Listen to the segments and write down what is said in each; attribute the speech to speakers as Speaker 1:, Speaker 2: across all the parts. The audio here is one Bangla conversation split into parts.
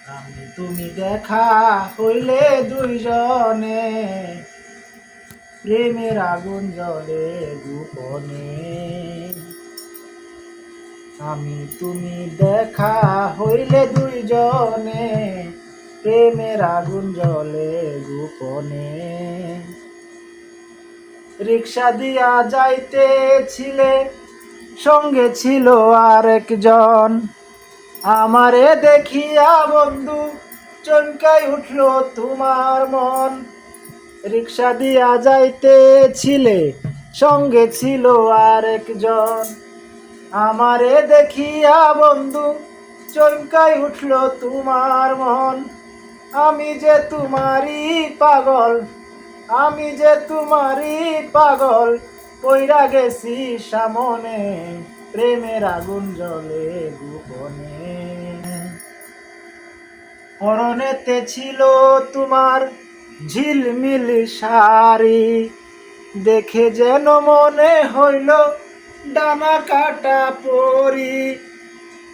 Speaker 1: আমি তুমি দেখা হইলে দুইজনে, প্রেমের আগুন জ্বলে গোপনে। আমি তুমি দেখা হইলে দুইজনে, প্রেমের আগুন জ্বলে গোপনে। রিক্সা দিয়া যাইতেছিলে, সঙ্গে ছিল আরেকজন। আমারে দেখিয়া বন্ধু চমকাই উঠল তোমার মন। রিক্সা দিয়া যাইতেছিলে, সঙ্গে ছিল আরেকজন। আমারে দেখিয়া বন্ধু চমকাই উঠল তোমার মন। আমি যে তোমারই পাগল, আমি যে তোমারই পাগল, কইরা গেছি সামনে, প্রেমের আগুন জ্বলে গোপনে। পরনেতে ছিল তোমার ঝিলমিল শাড়ি, দেখে যেন মনে হইল ডানা কাটা পরি।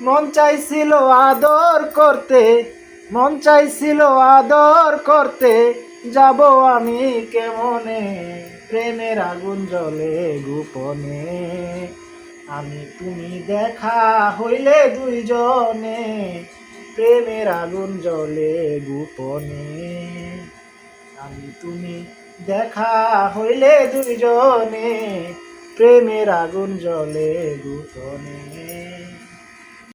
Speaker 1: মন চাইছিল আদর করতে, মন চাইছিল আদর করতে, যাব আমি কেমনে, প্রেমের আগুন জ্বলে গোপনে। আমি তুমি দেখা হইলে দুইজনে, প্রেমের আগুন জ্বলে গোপনে। আমি তুমি দেখা হইলে দুইজনে, প্রেমের আগুন জ্বলে গোপনে।